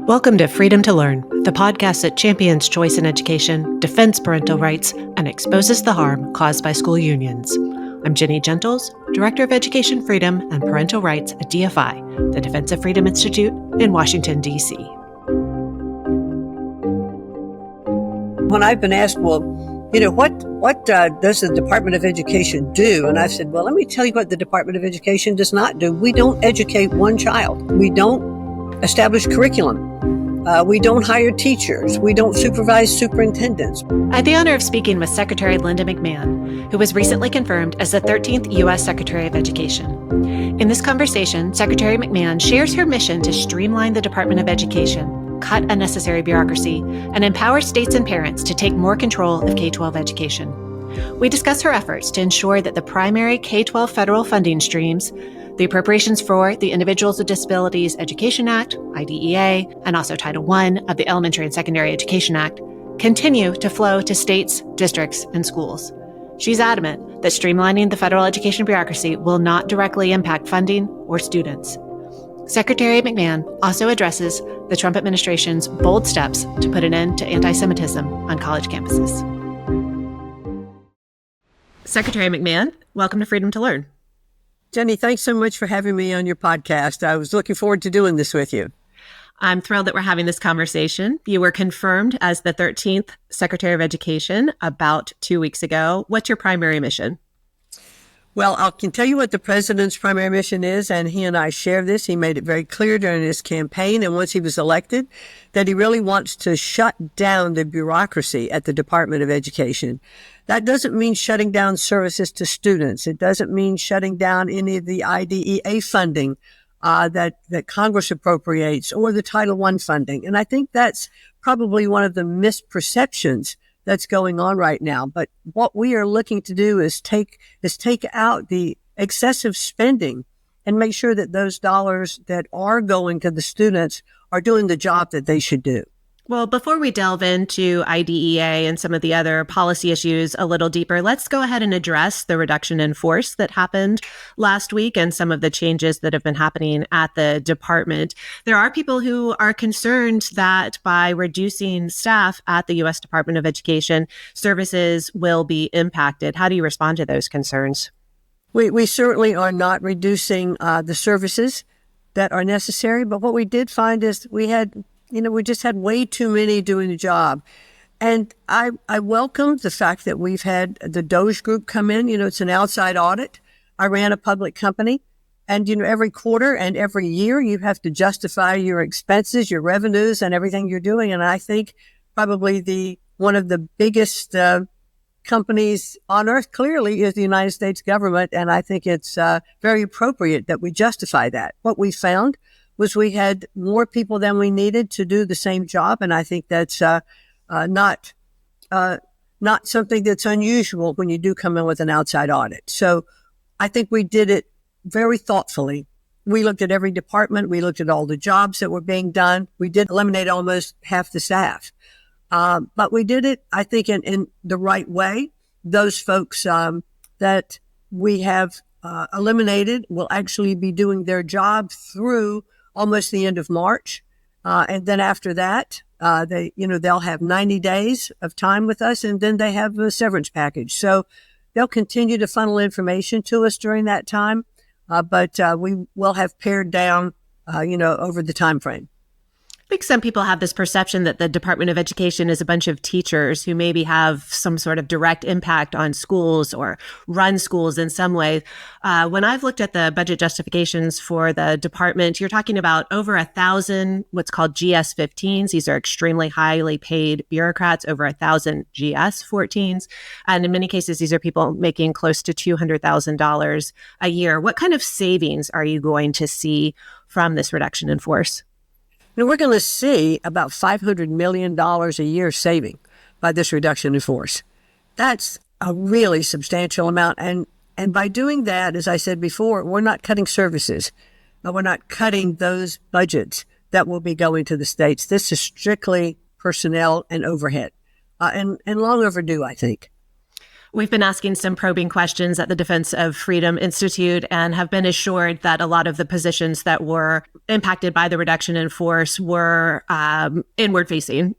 Welcome to Freedom to Learn, the podcast that champions choice in education, defends parental rights, and exposes the harm caused by school unions. I'm Jenny Gentles, Director of Education Freedom and Parental Rights at DFI, the Defense of Freedom Institute in Washington, D.C. When I've been asked, what does the Department of Education do? And I've said, well, let me tell you what the Department of Education does not do. We don't educate one child. We don't establish curriculum. We don't hire teachers. We don't supervise superintendents. I had the honor of speaking with Secretary Linda McMahon, who was recently confirmed as the 13th U.S. Secretary of Education. In this conversation, Secretary McMahon shares her mission to streamline the Department of Education, cut unnecessary bureaucracy, and empower states and parents to take more control of K-12 education. We discuss her efforts to ensure that the primary K-12 federal funding streams, the appropriations for the Individuals with Disabilities Education Act, IDEA, and also Title I of the Elementary and Secondary Education Act, continue to flow to states, districts, and schools. She's adamant that streamlining the federal education bureaucracy will not directly impact funding or students. Secretary McMahon also addresses the Trump administration's bold steps to put an end to anti-Semitism on college campuses. Secretary McMahon, welcome to Freedom to Learn. Jenny, thanks so much for having me on your podcast. I was looking forward to doing this with you. I'm thrilled that we're having this conversation. You were confirmed as the 13th Secretary of Education about 2 weeks ago. What's your primary mission? Well, I can tell you what the president's primary mission is, and he and I share this. He made it very clear during his campaign and once he was elected that he really wants to shut down the bureaucracy at the Department of Education. That doesn't mean shutting down services to students. It doesn't mean shutting down any of the IDEA funding that Congress appropriates or the Title I funding. And I think that's probably one of the misperceptions that's going on right now. But what we are looking to do is take out the excessive spending and make sure that those dollars that are going to the students are doing the job that they should do. Well, before we delve into IDEA and some of the other policy issues a little deeper, let's go ahead and address the reduction in force that happened last week and some of the changes that have been happening at the department. There are people who are concerned that by reducing staff at the U.S. Department of Education, services will be impacted. How do you respond to those concerns? We certainly are not reducing the services that are necessary, but what we did find is we just had way too many doing the job. And I welcome the fact that we've had the Doge Group come in. It's an outside audit. I ran a public company. And, every quarter and every year, you have to justify your expenses, your revenues, and everything you're doing. And I think probably one of the biggest companies on earth clearly is the United States government. And I think it's very appropriate that we justify that. What we found was we had more people than we needed to do the same job. And I think that's not something that's unusual when you do come in with an outside audit. So I think we did it very thoughtfully. We looked at every department. We looked at all the jobs that were being done. We did eliminate almost half the staff. But we did it, I think, in the right way. Those folks that we have eliminated will actually be doing their job through almost the end of March. And then after that, they'll have 90 days of time with us, and then they have a severance package. So they'll continue to funnel information to us during that time, but we will have pared down, over the time frame. I think some people have this perception that the Department of Education is a bunch of teachers who maybe have some sort of direct impact on schools or run schools in some way. When I've looked at the budget justifications for the department, you're talking about over 1,000 what's called GS-15s. These are extremely highly paid bureaucrats, over 1,000 GS-14s. And in many cases, these are people making close to $200,000 a year. What kind of savings are you going to see from this reduction in force? We're going to see about $500 million a year saving by this reduction in force. That's a really substantial amount. And by doing that, as I said before, we're not cutting services. We're not cutting those budgets that will be going to the states. This is strictly personnel and overhead, and long overdue, I think. We've been asking some probing questions at the Defense of Freedom Institute and have been assured that a lot of the positions that were impacted by the reduction in force were inward facing.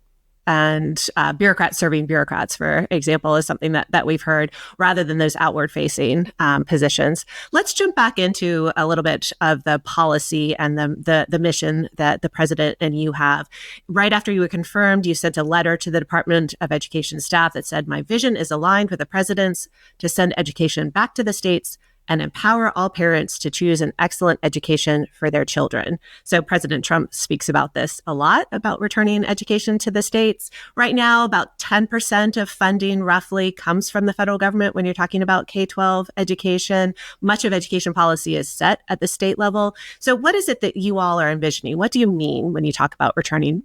And bureaucrats serving bureaucrats, for example, is something that we've heard rather than those outward facing positions. Let's jump back into a little bit of the policy and the mission that the president and you have. Right after you were confirmed, you sent a letter to the Department of Education staff that said, "My vision is aligned with the president's to send education back to the states and empower all parents to choose an excellent education for their children." So President Trump speaks about this a lot, about returning education to the states. Right now, about 10% of funding roughly comes from the federal government when you're talking about K-12 education. Much of education policy is set at the state level. So what is it that you all are envisioning? What do you mean when you talk about returning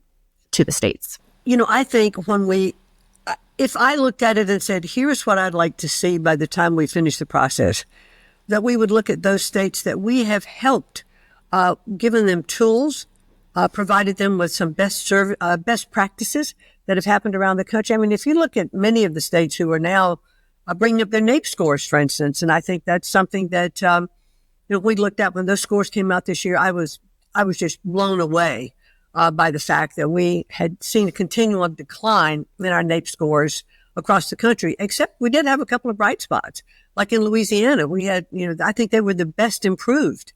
to the states? I think if I looked at it and said, here's what I'd like to see by the time we finish the process, that we would look at those states that we have helped, given them tools, provided them with some best practices that have happened around the country. I mean, if you look at many of the states who are now bringing up their NAEP scores, for instance, and I think that's something that we looked at when those scores came out this year. I was just blown away by the fact that we had seen a continual decline in our NAEP scores across the country, except we did have a couple of bright spots. Like in Louisiana, we had, I think they were the best improved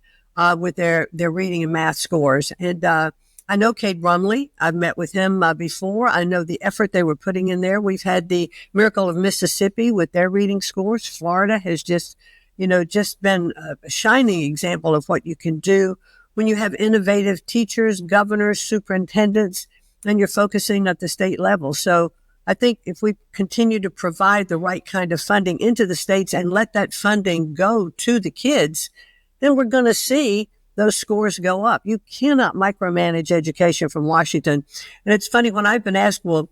with their reading and math scores. And I know Cade Rumley. I've met with him before. I know the effort they were putting in there. We've had the Miracle of Mississippi with their reading scores. Florida has just been a shining example of what you can do when you have innovative teachers, governors, superintendents, and you're focusing at the state level. So I think if we continue to provide the right kind of funding into the states and let that funding go to the kids, then we're going to see those scores go up. You cannot micromanage education from Washington. And it's funny, when I've been asked, well,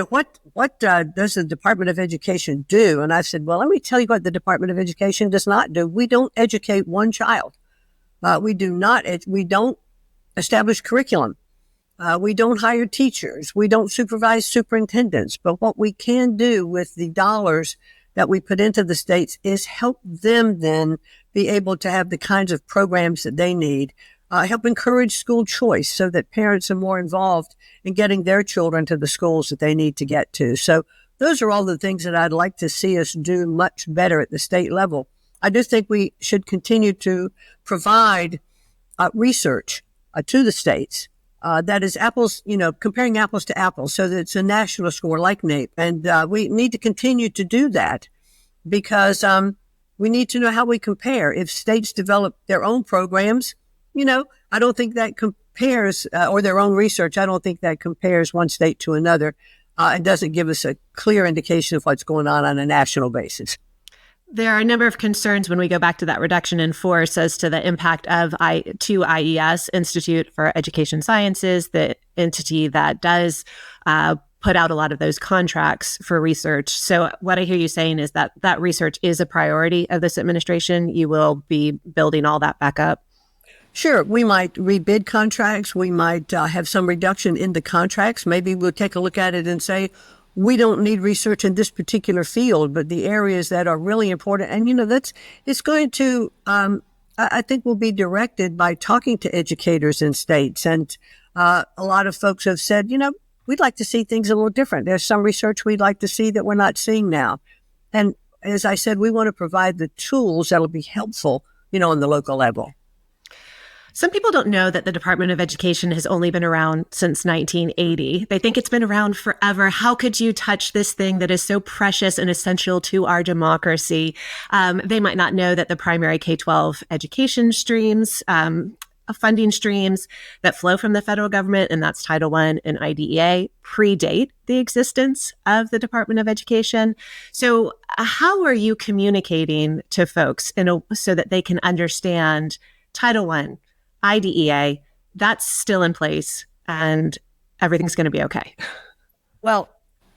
what does the Department of Education do? And I've said, well, let me tell you what the Department of Education does not do. We don't educate one child. We don't establish curriculum. We don't hire teachers. We don't supervise superintendents. But what we can do with the dollars that we put into the states is help them then be able to have the kinds of programs that they need, help encourage school choice so that parents are more involved in getting their children to the schools that they need to get to. So those are all the things that I'd like to see us do much better at the state level. I do think we should continue to provide research to the states. That is apples, comparing apples to apples, so that it's a national score like NAEP. And we need to continue to do that because we need to know how we compare. If states develop their own programs, I don't think that compares, or their own research, I don't think that compares one state to another. It doesn't give us a clear indication of what's going on a national basis. There are a number of concerns when we go back to that reduction in force as to the impact of IES, Institute for Education Sciences, the entity that does put out a lot of those contracts for research. So what I hear you saying is that research is a priority of this administration. You will be building all that back up. Sure. We might rebid contracts. We might have some reduction in the contracts. Maybe we'll take a look at it and say, we don't need research in this particular field, but the areas that are really important. And, it's going to, I think will be directed by talking to educators in states. And a lot of folks have said, we'd like to see things a little different. There's some research we'd like to see that we're not seeing now. And as I said, we want to provide the tools that'll be helpful, on the local level. Some people don't know that the Department of Education has only been around since 1980. They think it's been around forever. How could you touch this thing that is so precious and essential to our democracy? They might not know that the primary K-12 education streams, funding streams that flow from the federal government, and that's Title I and IDEA, predate the existence of the Department of Education. So how are you communicating to folks so that they can understand Title I, IDEA, that's still in place and everything's going to be okay? Well,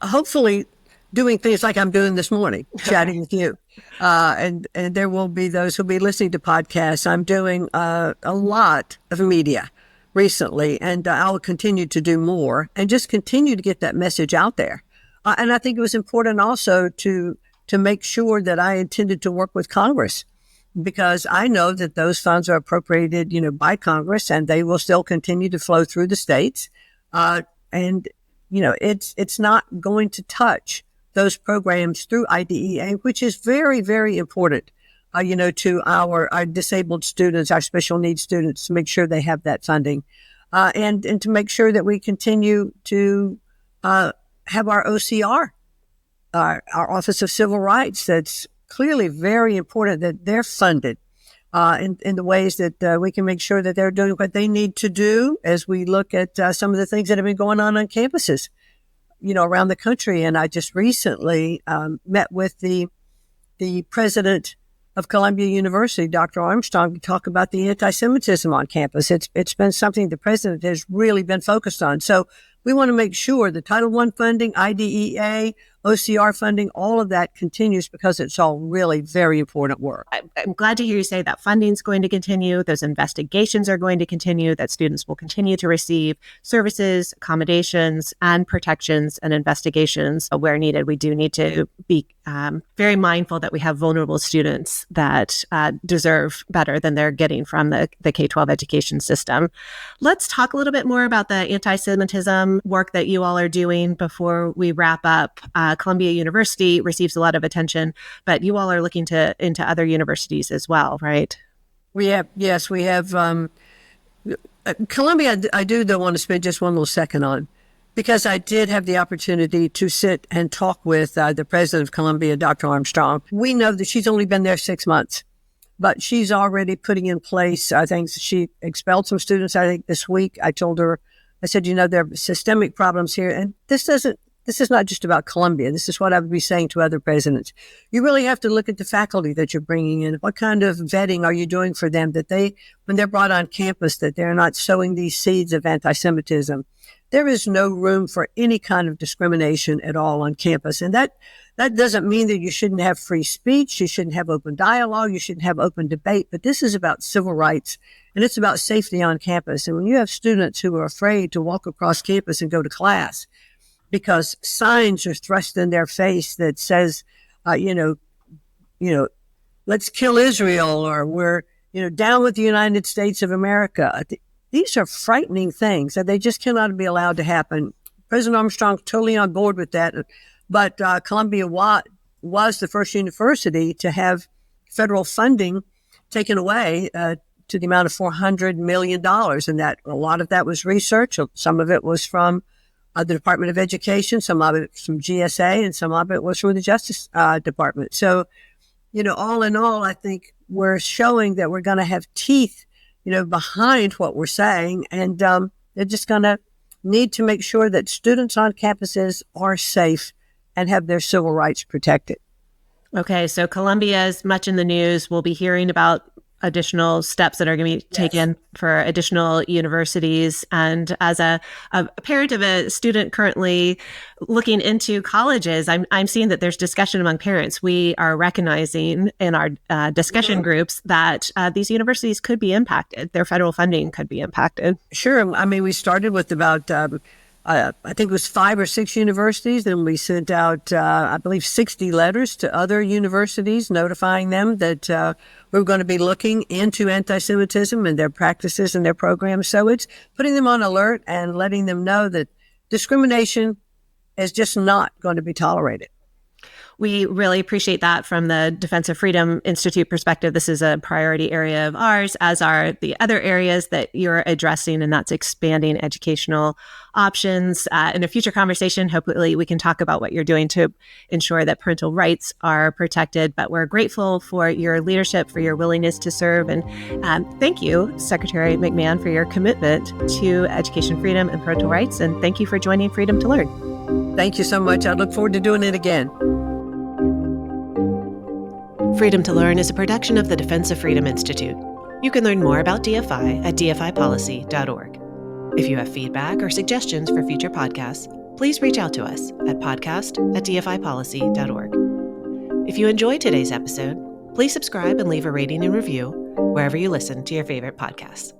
hopefully doing things like I'm doing this morning, chatting with you. And there will be those who'll be listening to podcasts. I'm doing a lot of media recently, and I'll continue to do more and just continue to get that message out there. And I think it was important also to to make sure that I intended to work with Congress, because I know that those funds are appropriated, by Congress, and they will still continue to flow through the states. And it's not going to touch those programs through IDEA, which is very, very important, to our disabled students, our special needs students, to make sure they have that funding, and to make sure that we continue to have our OCR, our Office of Civil Rights. That's clearly very important that they're funded in the ways that we can make sure that they're doing what they need to do as we look at some of the things that have been going on campuses, around the country. And I just recently met with the president of Columbia University, Dr. Armstrong, to talk about the anti-Semitism on campus. It's been something the president has really been focused on. So we want to make sure the Title I funding, IDEA, OCR funding, all of that continues, because it's all really very important work. I'm glad to hear you say that funding is going to continue, those investigations are going to continue, that students will continue to receive services, accommodations, and protections and investigations where needed. We do need to be very mindful that we have vulnerable students that deserve better than they're getting from the K-12 education system. Let's talk a little bit more about the anti-Semitism work that you all are doing before we wrap up. Columbia University receives a lot of attention, but you all are looking into other universities as well, right? We have Columbia. I do though want to spend just one little second on, because I did have the opportunity to sit and talk with the president of Columbia, Dr. Armstrong. We know that she's only been there 6 months, but she's already putting in place, I think she expelled some students, I think this week. I told her, I said, there are systemic problems here. And this is not just about Columbia. This is what I would be saying to other presidents. You really have to look at the faculty that you're bringing in. What kind of vetting are you doing for them, that when they're brought on campus, that they're not sowing these seeds of anti-Semitism? There is no room for any kind of discrimination at all on campus. And that doesn't mean that you shouldn't have free speech, you shouldn't have open dialogue, you shouldn't have open debate, but this is about civil rights, and it's about safety on campus. And when you have students who are afraid to walk across campus and go to class because signs are thrust in their face that says, let's kill Israel, or we're, down with the United States of America. These are frightening things that they just cannot be allowed to happen. President Armstrong totally on board with that. But Columbia was the first university to have federal funding taken away to the amount of $400 million. And that a lot of that was research. Some of it was from the Department of Education, some of it from GSA, and some of it was from the Justice Department. So, all in all, I think we're showing that we're going to have teeth, behind what we're saying. And they're just going to need to make sure that students on campuses are safe and have their civil rights protected. Okay, so Columbia is much in the news. We'll be hearing about additional steps that are going to be taken for additional universities. And as a parent of a student currently looking into colleges, I'm seeing that there's discussion among parents. We are recognizing in our discussion groups that these universities could be impacted. Their federal funding could be impacted. Sure. I mean, we started with about I think it was 5 or 6 universities. Then we sent out, I believe, 60 letters to other universities notifying them that we were going to be looking into anti-Semitism and their practices and their programs. So it's putting them on alert and letting them know that discrimination is just not going to be tolerated. We really appreciate that from the Defense of Freedom Institute perspective. This is a priority area of ours, as are the other areas that you're addressing, and that's expanding educational options. In a future conversation, hopefully we can talk about what you're doing to ensure that parental rights are protected. But we're grateful for your leadership, for your willingness to serve. And thank you, Secretary McMahon, for your commitment to education freedom and parental rights. And thank you for joining Freedom to Learn. Thank you so much. I look forward to doing it again. Freedom to Learn is a production of the Defense of Freedom Institute. You can learn more about DFI at dfipolicy.org. If you have feedback or suggestions for future podcasts, please reach out to us at podcast@dfipolicy.org. If you enjoyed today's episode, please subscribe and leave a rating and review wherever you listen to your favorite podcasts.